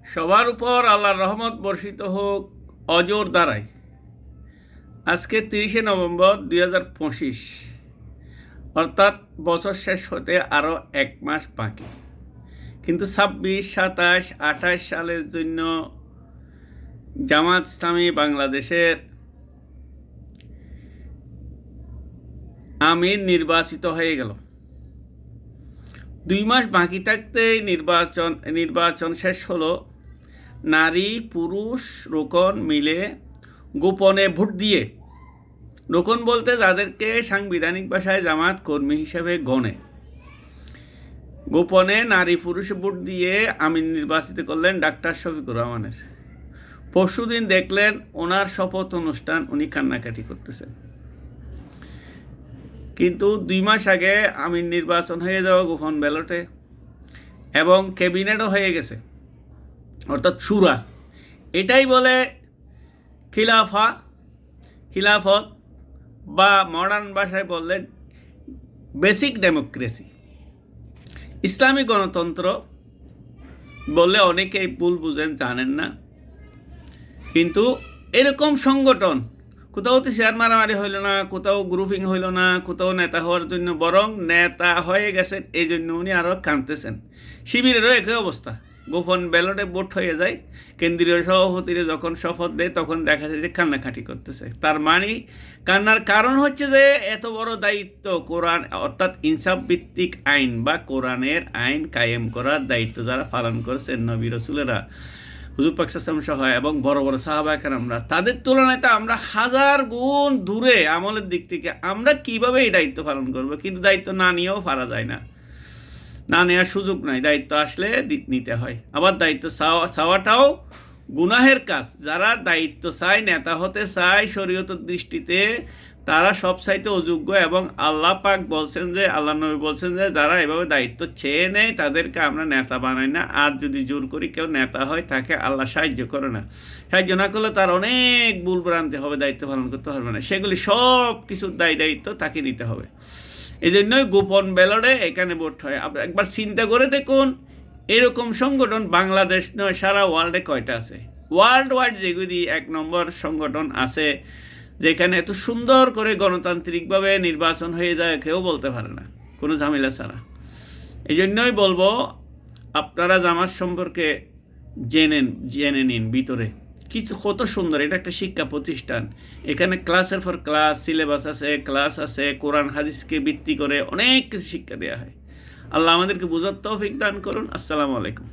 সবার উপর আল্লাহর রহমত বর্ষিত হোক অজোর দ্বারায়। আজকে 30শে নভেম্বর 2025, অর্থাৎ বছর শেষ হতে আরও 1 মাস বাকি। কিন্তু 26, 27, 28 সালের জন্য জামাত ইসলামী বাংলাদেশের আমির নির্বাচিত হয়ে গেল। 2 মাস বাকি থাকতেই নির্বাচন শেষ হলো। নারী পুরুষ রোকন মিলে গোপনে ভোট দিয়ে, রোকন বলতে যাদেরকে সাংবিধানিক ভাষায় জামাত কর্মী হিসেবে গণে, গোপনে নারী পুরুষ ভোট দিয়ে আমির নির্বাচিত করলেন ডাক্তার শফিকুর রহমানের। পরশুদিন দেখলেন ওনার শপথ অনুষ্ঠান, উনি কান্নাকাটি করতেছেন। কিন্তু 2 মাস আগে আমির নির্বাচন হয়ে যাওয়া গোপন ব্যালটে এবং ক্যাবিনেটও হয়ে গেছে, অর্থাৎ শুরা। এটাই বলে খিলাফত বা মডার্ন ভাষায় বললে বেসিক ডেমোক্রেসি, ইসলামী গণতন্ত্র বললে অনেকেই ভুল বুঝেন, জানেন না। কিন্তু এরকম সংগঠন কোথাও তো শেয়ার মারামারি হইল না, কোথাও গ্রুপিং হইল না, কোথাও নেতা হওয়ার জন্য, বরং নেতা হয়ে গেছেন এই জন্য উনি আরও কাঁদতেছেন। শিবিরেরও একই অবস্থা, গোপন ব্যালটে ভোট হয়ে যায়, কেন্দ্রীয় সভাপতিরা যখন শপথ দেয় তখন দেখা যায় যে কান্নাকাটি করতেছে। তার মানে কান্নার কারণ হচ্ছে যে এত বড় দায়িত্ব, কোরআন অর্থাৎ ইনসাফ ভিত্তিক আইন বা কোরআনের আইন কায়েম করার দায়িত্ব যারা পালন করেছেন নবী রাসূলেরা, হুজুর পাক সাল্লাল্লাহু আলাইহি ওয়াসাল্লাম সহ এবং বড় বড় সাহাবা কেরামরা, তাদের তুলনায় তো আমরা হাজার গুণ দূরে আমলের দিক থেকে। আমরা কিভাবে এই দায়িত্ব পালন করব? কিন্তু দায়িত্ব না নিয়েও পারা যায় না, না নেওয়ার সুযোগ নাই। দায়িত্ব আসলে নিতে হয়। আবার দায়িত্ব চাওয়াটাও গুনাহের কাজ। যারা দায়িত্ব চায়, নেতা হতে চায়, শরীয়তের দৃষ্টিতে তারা সব চাইতে অযোগ্য। এবং আল্লাহ পাক বলছেন যে, আল্লাহ নবী বলছেন যে যারা এভাবে দায়িত্ব চেয়ে নেয় তাদেরকে আমরা নেতা বানাই না। আর যদি জোর করি কেউ নেতা হয় তাকে আল্লাহ সাহায্য করে না। সাহায্য না করলে তার অনেক ভুল ভ্রান্তি হবে, দায়িত্ব পালন করতে পারবে না। সেগুলি সব কিছুর দায়িত্ব তাকে নিতে হবে। এই জন্যই গোপন ব্যালটে এখানে ভোট হয়। আপনি একবার চিন্তা করে দেখুন, এরকম সংগঠন বাংলাদেশ নয়, সারা ওয়ার্ল্ডে কয়টা আছে? ওয়ার্ল্ড ওয়াইড যেগুলি 1 নম্বর সংগঠন আছে, যেখানে এত সুন্দর করে গণতান্ত্রিকভাবে নির্বাচন হয়ে যায়, কেউ বলতে পারে না কোনো ঝামেলা ছাড়া। এই জন্যই বলবো আপনারা জামাত সম্পর্কে জেনে নিন ভিতরে কিছু কত সুন্দর। এটা একটা শিক্ষা প্রতিষ্ঠান, এখানে ক্লাসের পর ক্লাস, সিলেবাস আছে, ক্লাস আছে, কোরআন হাদিসকে ভিত্তি করে অনেক কিছু শিক্ষা দেওয়া হয়। আল্লাহ আমাদেরকে বুঝার তৌফিক দান করুন। আসসালামু আলাইকুম।